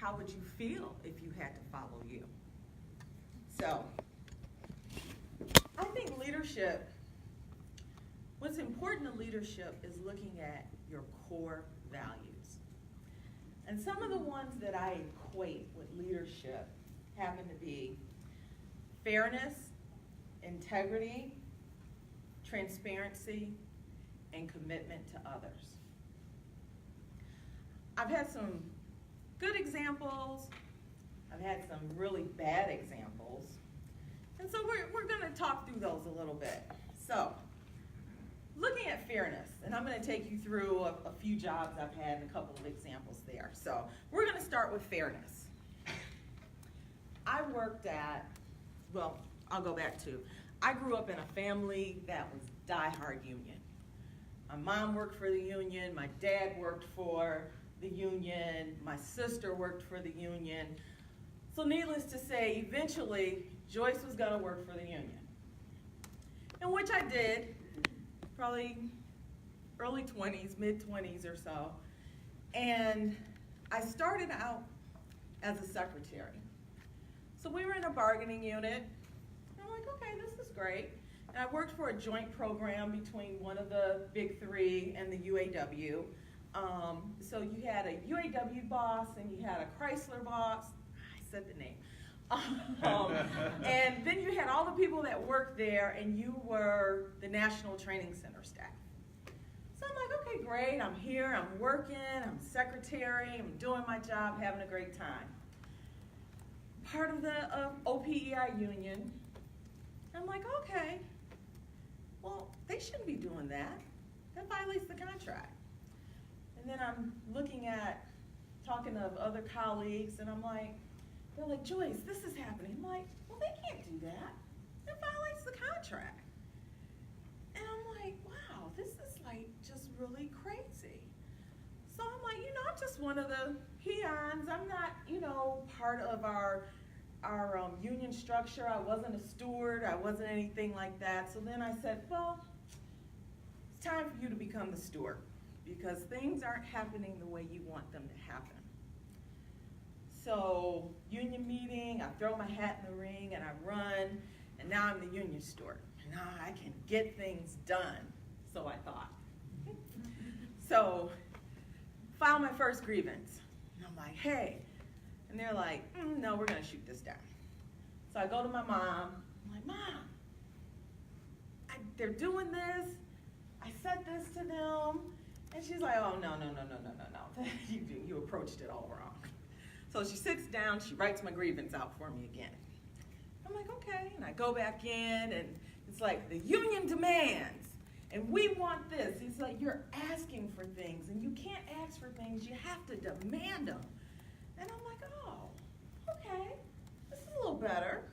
how would you feel if you had to follow you? So, I think leadership, what's important in leadership is looking at your core values. And some of the ones that I equate with leadership happen to be fairness, integrity, transparency, and commitment to others. I've had some good examples. I've had some really bad examples. And so we're going to talk through those a little bit. So, looking at fairness, and I'm going to take you through a few jobs I've had and a couple of examples there. So, we're going to start with fairness. I worked at, well, I'll go back to, I grew up in a family that was diehard union. My mom worked for the union, my dad worked for the union, my sister worked for the union. So needless to say, eventually, Joyce was going to work for the union. And which I did, probably early 20s, mid-20s or so. And I started out as a secretary. So we were in a bargaining unit. And I'm like, okay, this is great. And I worked for a joint program between one of the big three and the UAW. So you had a UAW boss and you had a Chrysler boss. I said the name. And then you had all the people that worked there, and you were the National Training Center staff. So I'm like, okay, great. I'm here. I'm working. I'm secretary. I'm doing my job, having a great time. Part of the OPEI union. I'm like, okay, well, they shouldn't be doing that. That violates the contract. And then I'm looking at, talking to other colleagues, and I'm like, they're like, Joyce, this is happening. I'm like, well, they can't do that. That violates the contract. And I'm like, wow, this is like just really crazy. So I'm like, I'm just one of the peons. I'm not, part of our union structure. I wasn't a steward. I wasn't anything like that. So then I said, well, it's time for you to become the steward because things aren't happening the way you want them to happen. So union meeting, I throw my hat in the ring and I run, and now I'm the union steward. Now I can get things done, so I thought. So, file my first grievance. And I'm like, hey. And they're like, no, we're going to shoot this down. So I go to my mom. I'm like, Mom, they're doing this. I said this to them. And she's like, oh, no. You approached it all wrong. So she sits down, she writes my grievance out for me again. I'm like, okay, and I go back in, and it's like, the union demands, and we want this. It's like, you're asking for things, and you can't ask for things, you have to demand them. And I'm like, oh, okay, this is a little better.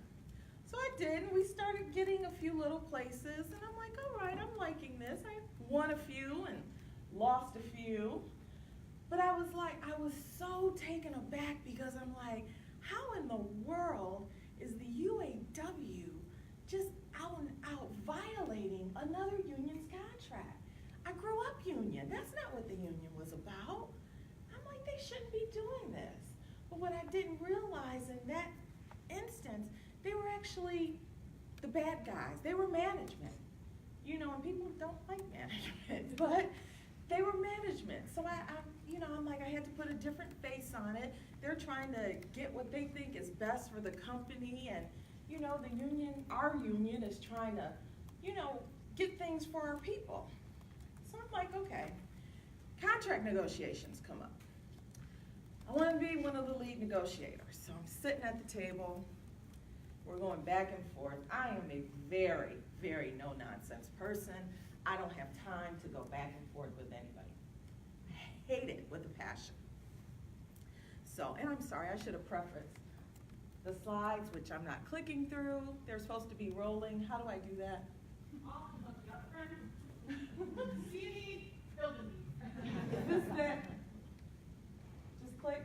So I did, and we started getting a few little places, and I'm like, all right, I'm liking this. I won a few and lost a few. But I was so taken aback because I'm like, how in the world is the UAW just out and out violating another union's contract? I grew up union. That's not what the union was about. I'm like, they shouldn't be doing this. But what I didn't realize in that instance, they were actually the bad guys. They were management. And people don't like management, but they were management. So I'm like, I had to put a different face on it. They're trying to get what they think is best for the company, and the union, our union, is trying to, get things for our people. So I'm like, okay. Contract negotiations come up. I want to be one of the lead negotiators. So I'm sitting at the table. We're going back and forth. I am a very, very no-nonsense person. I don't have time to go back and forth with anybody. I hate it with a passion. So, and I'm sorry, I should have prefaced the slides, which I'm not clicking through. They're supposed to be rolling. How do I do that? See, building. Is this that? Just click?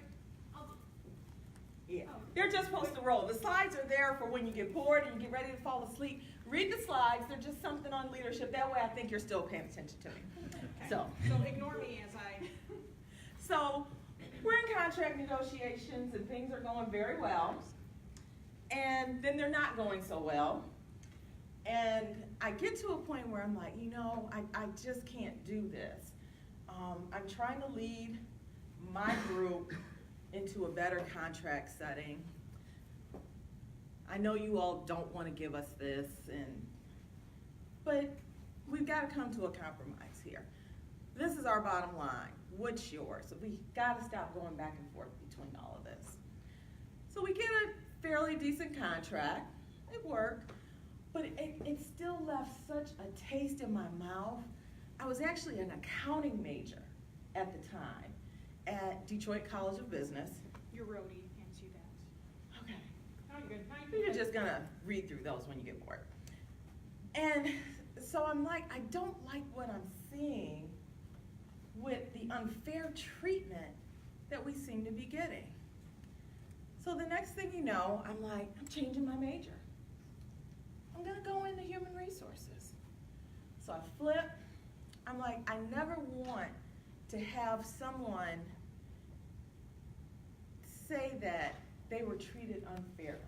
Yeah. They're just supposed to roll. The slides are there for when you get bored and you get ready to fall asleep. Read the slides. They're just something on leadership. That way I think you're still paying attention to me. Okay. So So ignore me as I... So we're in contract negotiations and things are going very well. And then they're not going so well. And I get to a point where I'm like, I just can't do this. I'm trying to lead my group into a better contract setting. I know you all don't want to give us this, but we've got to come to a compromise here. This is our bottom line. What's yours? So we got to stop going back and forth between all of this. So we get a fairly decent contract. It worked, but it still left such a taste in my mouth. I was actually an accounting major at the time at Detroit College of Business. Your roadie hands you that. Okay. Oh, you're good. You're just gonna read through those when you get bored. And so I'm like, I don't like what I'm seeing with the unfair treatment that we seem to be getting. So the next thing you know, I'm like, I'm changing my major. I'm gonna go into human resources. So I flip. I'm like, I never want to have someone say that they were treated unfairly.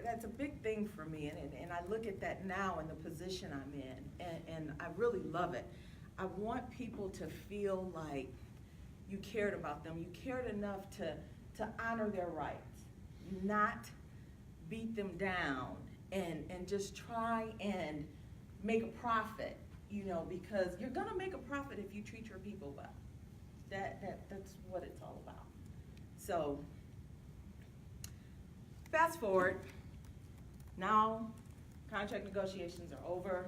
That's a big thing for me, and I look at that now in the position I'm in, and I really love it. I want people to feel like you cared about them. You cared enough to honor their rights, not beat them down, and just try and make a profit, because you're gonna make a profit if you treat your people well. That's what it's all about. So, fast forward, now contract negotiations are over.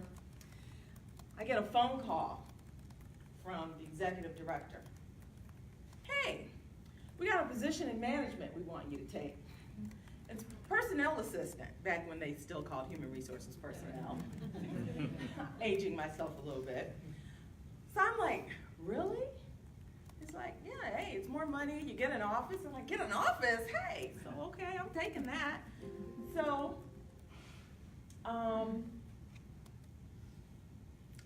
I get a phone call from the executive director. Hey, we got a position in management we want you to take. It's personnel assistant, back when they still called human resources personnel. Aging myself a little bit. So I'm like, really? He's like, yeah, hey, it's more money, you get an office. I'm like, get an office? Hey, so okay, I'm taking that. So,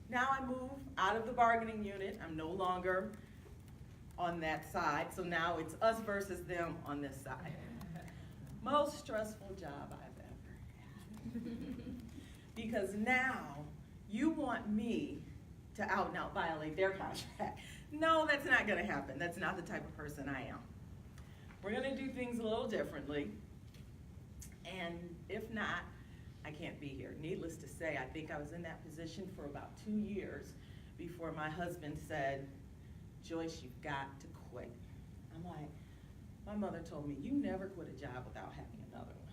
now I move out of the bargaining unit. I'm no longer on that side, so now it's us versus them on this side. Most stressful job I've ever had. Because now you want me to out and out violate their contract. No, that's not gonna happen. That's not the type of person I am. We're gonna do things a little differently. And if not, I can't be here. Needless to say, I think I was in that position for about 2 years before my husband said, Joyce, you've got to quit. I'm like, my mother told me, you never quit a job without having another one.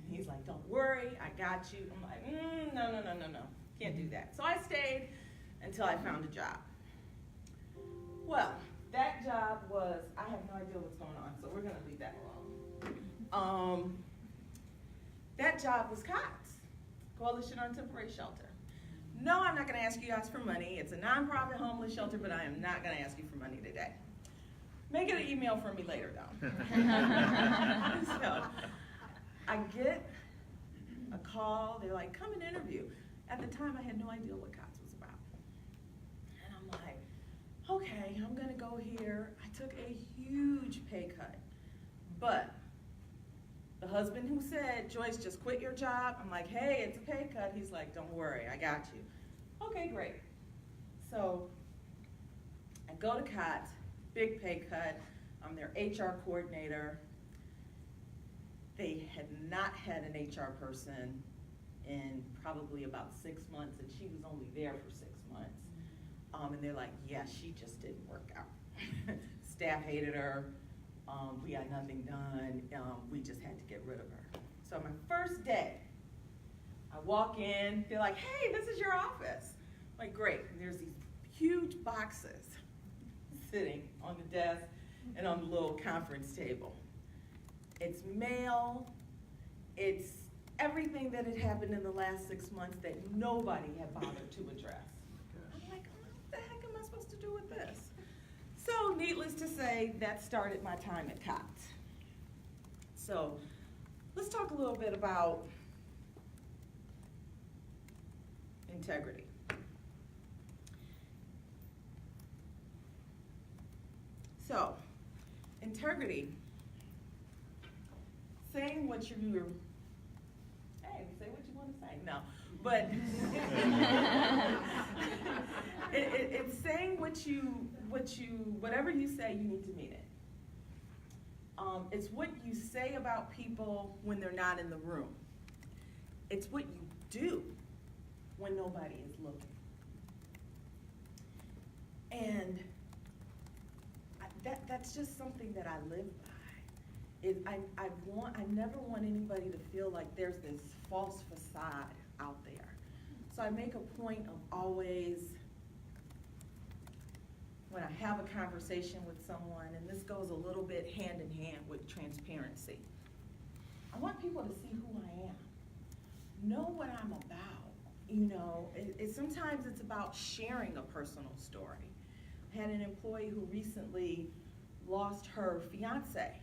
And he's like, don't worry, I got you. I'm like, no, can't do that. So I stayed until I found a job. Well, that job was, I have no idea what's going on, so we're gonna leave that alone. That job was COTS, Coalition on Temporary Shelter. No, I'm not gonna ask you guys for money. It's a nonprofit homeless shelter, but I am not gonna ask you for money today. Make it an email for me later, though. So, I get a call, they're like, come and interview. At the time, I had no idea what COTS was about. And I'm like, okay, I'm gonna go here. I took a huge pay cut, but the husband who said, Joyce, just quit your job. I'm like, hey, it's a pay cut. He's like, don't worry, I got you. Okay, great. So I go to COTS, big pay cut. I'm their HR coordinator. They had not had an HR person in probably about 6 months, and she was only there for 6 months. And they're like, yeah, she just didn't work out. Staff hated her. We got nothing done. We just had to get rid of her. So my first day, I walk in, they're like, hey, this is your office. I'm like, great. And there's these huge boxes sitting on the desk and on the little conference table. It's mail. It's everything that had happened in the last 6 months that nobody had bothered to address. I'm like, what the heck am I supposed to do with this? So needless to say, that started my time at COTS. So let's talk a little bit about integrity. So, integrity, saying what you're, hey, say what you want to say, no, but it's saying whatever you say, you need to mean it. It's what you say about people when they're not in the room. It's what you do when nobody is looking. And that's just something that I live by. I never want anybody to feel like there's this false facade out there. So I make a point of always, when I have a conversation with someone, and this goes a little bit hand in hand with transparency, I want people to see who I am, know what I'm about. You know, sometimes it's about sharing a personal story. I had an employee who recently lost her fiance,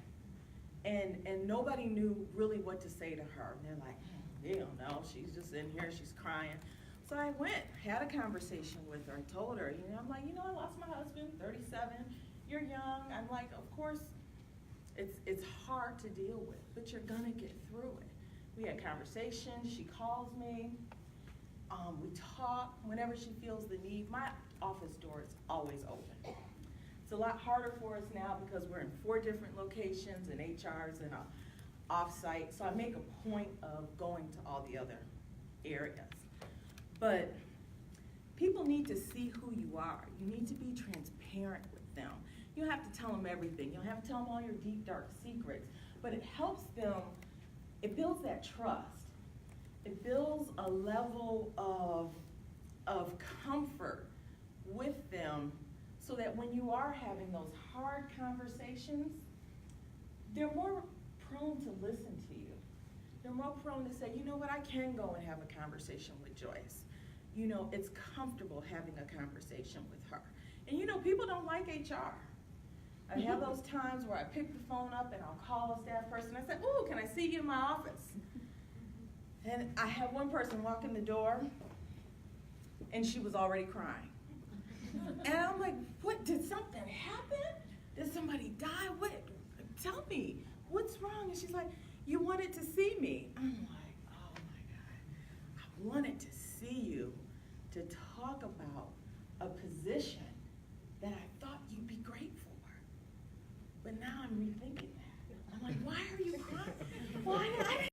and nobody knew really what to say to her. And they're like, they don't know, she's just in here, she's crying. So I went, had a conversation with her, I told her, I'm like, I lost my husband, 37, you're young. I'm like, of course, it's hard to deal with, but you're gonna get through it. We had conversations, she calls me, we talk whenever she feels the need. My office door is always open. It's a lot harder for us now because we're in 4 different locations and HR's in a off-site, so I make a point of going to all the other areas. But people need to see who you are. You need to be transparent with them. You don't have to tell them everything. You don't have to tell them all your deep, dark secrets, but it helps them, it builds that trust. It builds a level of comfort with them so that when you are having those hard conversations, they're more prone to listen to you. They're more prone to say, you know what, I can go and have a conversation with Joyce. It's comfortable having a conversation with her. And people don't like HR. I have those times where I pick the phone up and I'll call a staff person. I say, ooh, can I see you in my office? And I had one person walk in the door and she was already crying. And I'm like, what, did something happen? Did somebody die? What? Tell me, what's wrong? And she's like, you wanted to see me. I'm like, oh my God. I wanted to see you to talk about a position